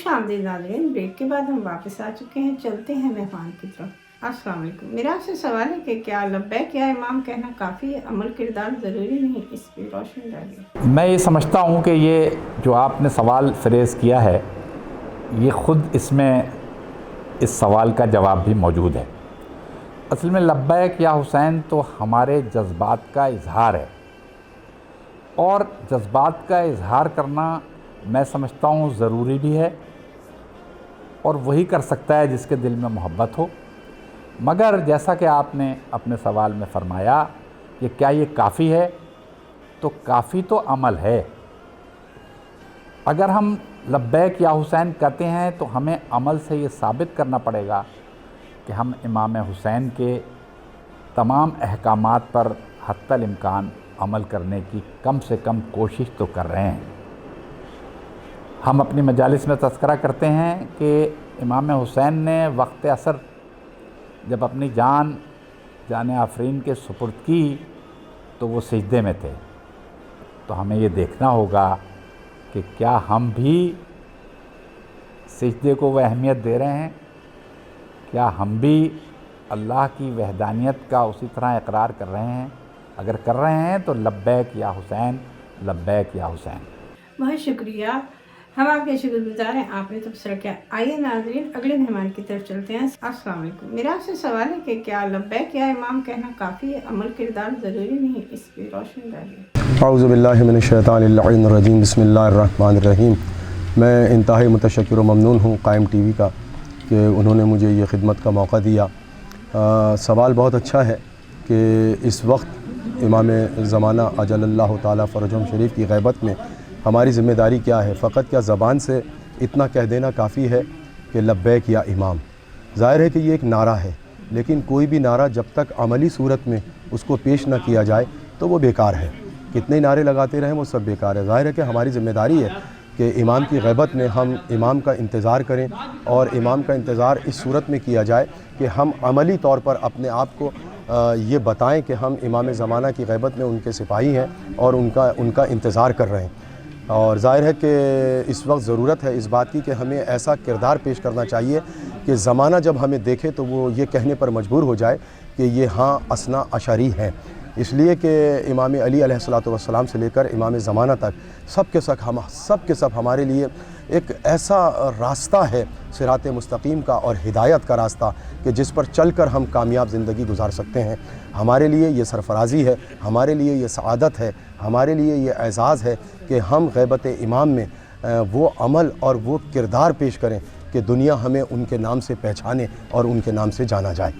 खुश आमदीद नाज़रीन। ब्रेक के बाद हम वापस आ चुके हैं, चलते हैं मेहमान की तरफ। अस्सलाम वालेकुम। मेरा आपसे सवाल है कि क्या लब्बैक या इमाम कहना काफ़ी है, अमल किरदार ज़रूरी नहीं, इस पर रोशनी डालिए। मैं ये समझता हूँ कि ये जो आपने सवाल फ्रेज़ किया है, ये ख़ुद इसमें इस सवाल का जवाब भी मौजूद है। असल में लब्बैक या हुसैन तो हमारे जज्बात का इजहार है, और जज्बात का इजहार करना मैं समझता हूँ ज़रूरी भी है, और वही कर सकता है जिसके दिल में मोहब्बत हो। मगर जैसा कि आपने अपने सवाल में फ़रमाया कि क्या ये काफ़ी है, तो काफ़ी तो अमल है। अगर हम लब्बैक या हुसैन कहते हैं तो हमें अमल से ये साबित करना पड़ेगा कि हम इमाम हुसैन के तमाम अहकामात पर हत्तल इम्कान अमल करने की कम से कम कोशिश तो कर रहे हैं। हम अपनी मजालिस में तज़किरा करते हैं कि इमाम हुसैन ने वक्त असर जब अपनी जान आफरीन के सुपुर्द की तो वो सिजदे में थे। तो हमें ये देखना होगा कि क्या हम भी सिजदे को वह अहमियत दे रहे हैं, क्या हम भी अल्लाह की वहदानियत का उसी तरह इकरार कर रहे हैं। अगर कर रहे हैं तो लब्बैक या हुसैन, लब्बैक या हुसैन। बहुत शुक्रिया, हम आपके शुक्रगुजार हैं, आपने तबसरा किया। आइए नाज़रीन, अगले मेहमान की तरफ चलते हैं। अस्सलाम वालेकुम। मेरा आपसे सवाल है कि क्या लब्बैक या इमाम कहना काफ़ी है, अमल किरदार ज़रूरी नहीं, इस पर रोशनी डालिए। औज़ु बिल्लाहि मिनश शैतानिर रजीम, बिस्मिल्लाहिर रहमानिर रहीम। मैं इंतहाई मुतशक्किर व ममनून हूँ कायम टीवी का कि उन्होंने मुझे ये खिदमत का मौका दिया। सवाल बहुत अच्छा है कि इस वक्त इमाम ज़माना अजलल्लाहु ताला फ़रजहुम शरीफ की ग़ैबत में हमारी ज़िम्मेदारी क्या है। फ़कत क्या ज़बान से इतना कह देना काफ़ी है कि लब्बैक या इमाम। ज़ाहिर है कि ये एक नारा है, लेकिन कोई भी नारा जब तक अमली सूरत में उसको पेश ना किया जाए तो वो बेकार है। कितने नारे लगाते रहें वो सब बेकार है। ज़ाहिर है कि हमारी ज़िम्मेदारी है कि इमाम की ग़ैबत में हम इमाम का इंतज़ार करें, और इमाम का इंतज़ार इस सूरत में किया जाए कि हम अमली तौर पर अपने आप को ये बताएं कि हम इमाम ज़माना की ग़ैबत में उनके सिपाही हैं और उनका इंतज़ार कर रहे हैं। और ज़ाहिर है कि इस वक्त ज़रूरत है इस बात की कि हमें ऐसा किरदार पेश करना चाहिए कि ज़माना जब हमें देखे तो वो ये कहने पर मजबूर हो जाए कि ये हाँ असना अशरी हैं। इसलिए कि इमाम अली अलैहिस्सलातु वस्सलाम से लेकर इमाम ज़माना तक सब के सब हमारे लिए एक ऐसा रास्ता है सिरात मुस्तकीम का और हिदायत का रास्ता कि जिस पर चलकर हम कामयाब ज़िंदगी गुजार सकते हैं। हमारे लिए ये सरफराज़ी है, हमारे लिए ये सआदत है, हमारे लिए ये एज़ाज़ है कि हम ग़ैबत इमाम में वो अमल और वो किरदार पेश करें कि दुनिया हमें उनके नाम से पहचाने और उनके नाम से जाना जाए।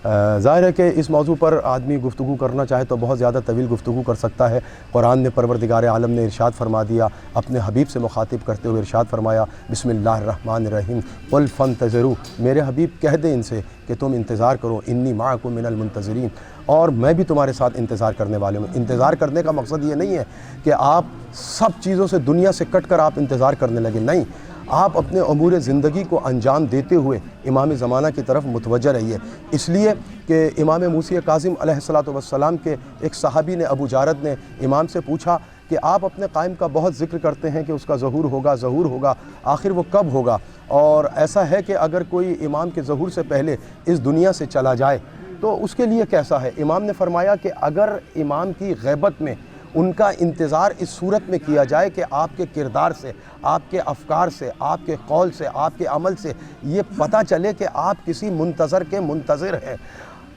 ज़ाहिर है कि इस मौजू पर आदमी गुफ्तगू करना चाहे तो बहुत ज़्यादा तवील गुफ्तगू कर सकता है। कुरान ने परवरदिगार आलम ने इरशाद फरमा दिया, अपने हबीब से मुखातिब करते हुए इरशाद फरमाया, बिस्मिल्लाहिर्रहमानिर्रहीम, कुल फंतज़िरू, मेरे हबीब कह दे इनसे कि तुम इंतज़ार करो, इन्नी माअकुम मिनल मुंतज़िरीन, और मैं भी तुम्हारे साथ इंतज़ार करने वाले हूँ। इंतज़ार करने का मकसद ये नहीं है कि आप सब चीज़ों से, दुनिया से कट कर आप इंतज़ार करने लगे, नहीं, आप अपने अमूर ज़िंदगी को अंजाम देते हुए इमाम ज़माना की तरफ मुतवज्जह रहिए। इसलिए कि इमाम मूसी काज़िम अलैहिस्सलातु वस्सलाम के एक सहाबी ने, अबू जारद ने इमाम से पूछा कि आप अपने कायम का बहुत ज़िक्र करते हैं कि उसका ज़हूर होगा, आखिर वो कब होगा? और ऐसा है कि अगर कोई इमाम के ज़हूर से पहले इस दुनिया से चला जाए तो उसके लिए कैसा है? इमाम ने फरमाया कि अगर इमाम की ग़ैबत में उनका इंतज़ार इस सूरत में किया जाए कि आपके किरदार से, आपके अफ़कार से, आपके कौल से, आपके अमल से ये पता चले कि आप किसी मुंतज़र के मुंतज़िर हैं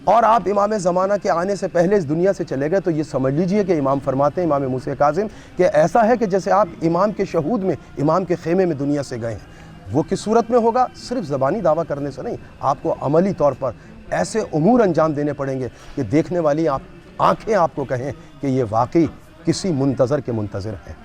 और आप इमाम ज़माना के आने से पहले इस दुनिया से चले गए, तो ये समझ लीजिए कि इमाम फरमाते हैं, इमाम मूसा काज़िम, कि ऐसा है कि जैसे आप इमाम के शहूद में, इमाम के ख़ेमे में दुनिया से गए हैं। वो किस सूरत में होगा? सिर्फ़ ज़बानी दावा करने से नहीं, आपको अमली तौर पर ऐसे उमूर अंजाम देने पड़ेंगे कि देखने वाली आँखें आपको कहें कि ये वाकई किसी मुंतज़र के मुंतज़िर हैं।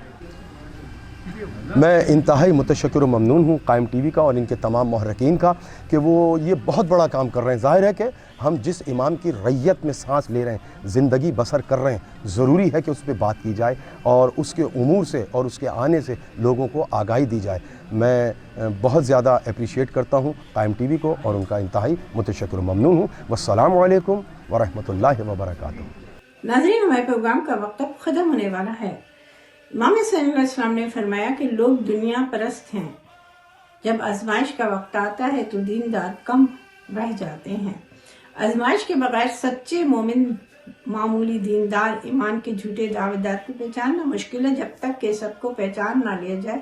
मैं इंतहाई मुतशक्किर व ममनून हूँ कायम टीवी का और इनके तमाम मुहर्रिकीन का कि वो ये बहुत बड़ा काम कर रहे हैं। ज़ाहिर है कि हम जिस इमाम की रैयत में सांस ले रहे हैं, ज़िंदगी बसर कर रहे हैं, ज़रूरी है कि उस पर बात की जाए और उसके उमूर से और उसके आने से लोगों को आगाही दी जाए। मैं बहुत ज़्यादा अप्रिशिएट करता हूँ कायम टीवी को और उनका इंतहाई मुतशक्किर व ममनून हूँ। वस्सलामु अलैकुम व रहमतुल्लाहि व बरकातुहू। नाज़रीन, हमारे प्रोग्राम का वक्त अब ख़त्म होने वाला है। इमाम हुसैन अलैहिस्सलाम ने फरमाया कि लोग दुनिया परस्त हैं, جب آزمائش کا وقت آتا ہے تو دیندار کم رہ جاتے ہیں۔ آزمائش کے بغیر سچے مومن معمولی دیندار ایمان کے جھوٹے دعویدار کو پہچاننا مشکل ہے۔ جب تک کہ سب کو پہچان نہ لیا جائے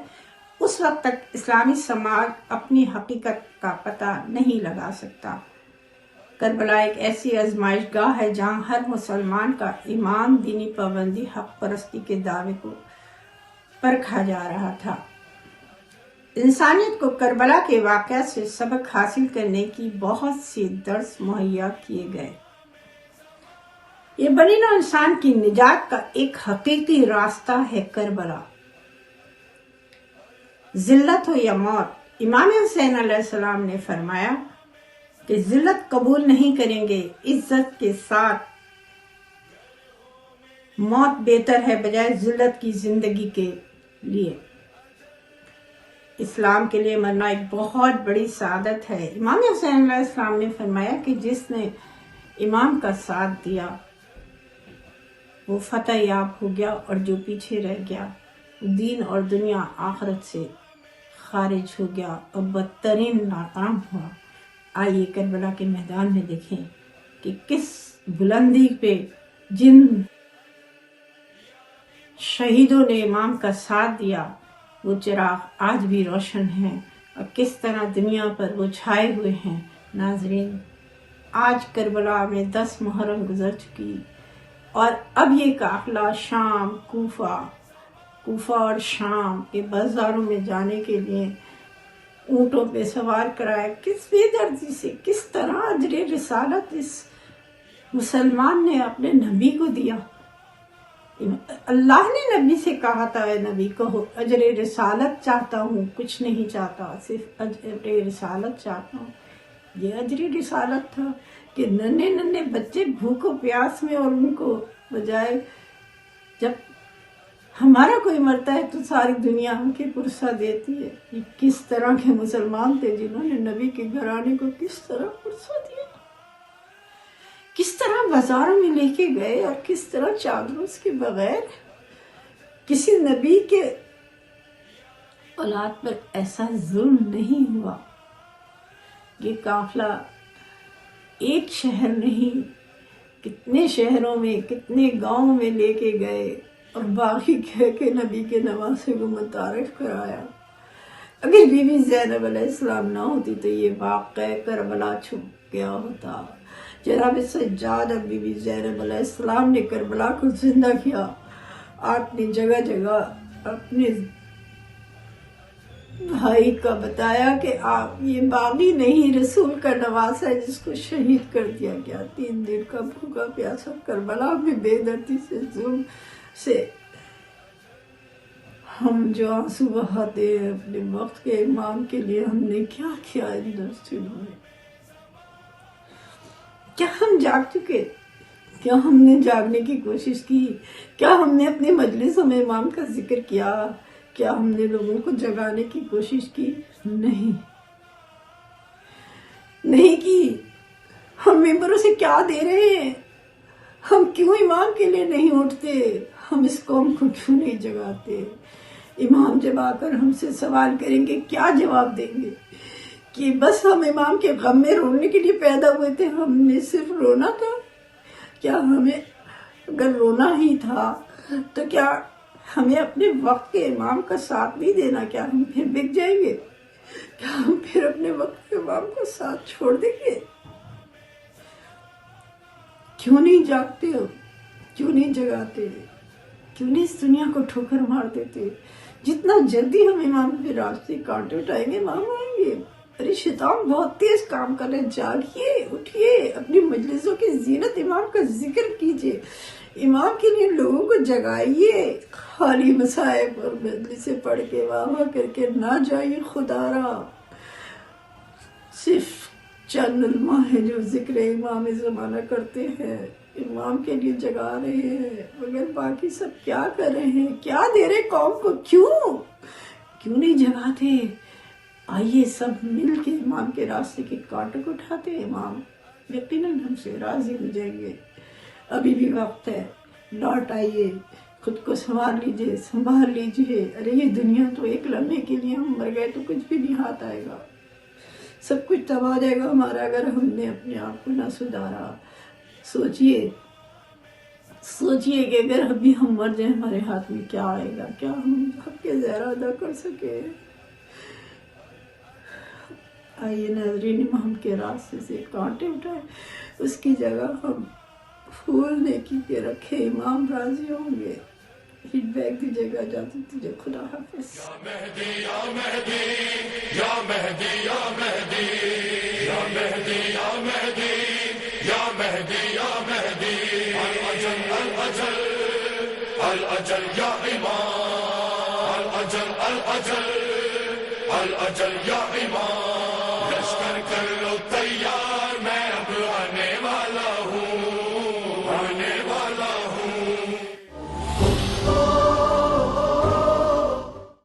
اس وقت تک اسلامی سماج اپنی حقیقت کا پتہ نہیں لگا سکتا۔ کربلا ایک ایسی آزمائش گاہ ہے جہاں ہر مسلمان کا ایمان، دینی پابندی، حق پرستی کے دعوے کو پرکھا جا رہا تھا۔ انسانیت کو کربلا کے واقعات سے سبق حاصل کرنے کی بہت سی درس مہیا کیے گئے۔ یہ بنی نوع انسان کی نجات کا ایک حقیقی راستہ ہے کربلا۔ ذلت ہو یا موت، امام حسین علیہ السلام نے فرمایا کہ ذلت قبول نہیں کریں گے، عزت کے ساتھ موت بہتر ہے بجائے ذلت کی زندگی کے لیے۔ اسلام کے لیے مرنا ایک بہت بڑی سعادت ہے۔ امام حسین علیہ السلام نے فرمایا کہ جس نے امام کا ساتھ دیا وہ فتح یاب ہو گیا، اور جو پیچھے رہ گیا دین اور دنیا آخرت سے خارج ہو گیا اور بدترین ناکام ہوا۔ آئیے کربلا کے میدان میں دیکھیں کہ کس بلندی پہ جن شہیدوں نے امام کا ساتھ دیا وہ چراغ آج بھی روشن ہیں اور کس طرح دنیا پر وہ چھائے ہوئے ہیں۔ ناظرین، آج کربلا میں 10 محرم گزر چکی اور اب یہ قافلہ شام، کوفہ اور شام کے بازاروں میں جانے کے لیے اونٹوں پہ سوار کرائے۔ کس بے دردی سے، کس طرح اجر رسالت اس مسلمان نے اپنے نبی کو دیا۔ اللہ نے نبی سے کہا تھا، اے نبی کہو اجر رسالت چاہتا ہوں، کچھ نہیں چاہتا، صرف اجر رسالت چاہتا ہوں۔ یہ اجر رسالت تھا کہ ننھے بچے بھوک و پیاس میں، اور ان کو بجائے جب ہمارا کوئی مرتا ہے تو ساری دنیا ہم کے پرسہ دیتی ہے۔ یہ کس طرح کے مسلمان تھے جنہوں نے نبی کے گھرانے کو کس طرح پرسہ دیا، کس طرح بازاروں میں لے کے گئے، اور کس طرح چادروں کے بغیر کسی نبی کے اولاد پر ایسا ظلم نہیں ہوا۔ یہ قافلہ ایک شہر نہیں، کتنے شہروں میں، کتنے گاؤں میں لے کے گئے اور باقی کہہ کے نبی کے نواسے کو متعارف کرایا۔ اگر بی بی زینب علیہ السلام نہ ہوتی تو یہ واقعہ کربلا چھپ گیا ہوتا۔ جناب سجاد اور بی بی زینب علیہ السلام نے کربلا کو زندہ کیا۔ آپ نے جگہ جگہ اپنے بھائی کا بتایا کہ آپ یہ باغی نہیں، رسول کا نواسا ہے جس کو شہید کر دیا گیا۔ 3 دن کا بھوکا پیاسا کربلا میں بے دردی سے، ظلم سے ہم جو آنسو بہاتے ہیں اپنے وقت کے امام کے لیے، ہم نے کیا کیا ان 10 دنوں میں؟ کیا ہم جاگ چکے؟ کیا ہم نے جاگنے کی کوشش کی؟ کیا ہم نے اپنے مجلسوں میں امام کا ذکر کیا؟ کیا ہم نے لوگوں کو جگانے کی کوشش کی؟ نہیں کی۔ ہم ممبروں سے کیا دے رہے ہیں؟ ہم کیوں امام کے لیے نہیں اٹھتے؟ ہم اس قوم کو کیوں نہیں جگاتے؟ امام جب آ کر ہم سے سوال کریں گے کیا جواب دیں گے؟ کہ بس ہم امام کے غم میں رونے کے لیے پیدا ہوئے تھے، ہم نے صرف رونا تھا؟ کیا ہمیں اگر رونا ہی تھا تو کیا ہمیں اپنے وقت کے امام کا ساتھ نہیں دینا؟ کیا ہم پھر بک جائیں گے؟ کیا ہم پھر اپنے وقت کے امام کا ساتھ چھوڑ دیں گے؟ کیوں نہیں جاگتے ہو؟ کیوں نہیں جگاتے؟ کیوں نہیں اس دنیا کو ٹھوکر مار دیتے؟ جتنا جلدی ہم امام کے راستے کانٹے اٹھائیں گے امام آئیں گے۔ ارے شیطان بہت تیز کام کر رہے، جاگیے، اٹھیے، اپنی مجلسوں کی زینت امام کا ذکر کیجیے، امام کے لیے لوگوں کو جگائیے، خالی مصائب اور مجلسیں پڑھ کے واہ واہ کر کے نہ جائیے خدا را۔ صرف چند علماء ہیں جو ذکر امام زمانہ کرتے ہیں، امام کے لیے جگا رہے ہیں، مگر باقی سب کیا کر رہے ہیں؟ کیا دے رہے قوم کو؟ کیوں نہیں جگاتے؟ آئیے سب مل کے امام کے راستے کے کانٹوں کو اٹھاتے ہیں، امام یقیناً ہم سے راضی ہو جائیں گے۔ ابھی بھی وقت ہے، لوٹ آئیے، खुद को संभाल लीजिए। अरे ये दुनिया तो एक लम्हे के लिए, हम मर गए तो कुछ भी नहीं हाथ आएगा, सब कुछ तबाह हो जाएगा हमारा अगर हमने अपने आप को ना सुधारा। सोचिए कि अगर अभी हम मर जाए हमारे हाथ में क्या आएगा, क्या हम हक़ ज़हरा अदा कर सके। आइए नाज़रीन, इमाम के रास्ते से कांटे उठाए, उसकी जगह हम फूल नेकी के रखे, इमाम राजी होंगे। फीडबैक दीजिएगा, इजाज़त दीजिए, खुदा हाफिज़। या मेहदी या मेहदी या मेहदी या मेहदी या मेहदी या मेहदी या मेहदी या मेहदी अल अजल अल अजल अल अजल या इमाम अल अजल अल अजल अल अजल या इमाम।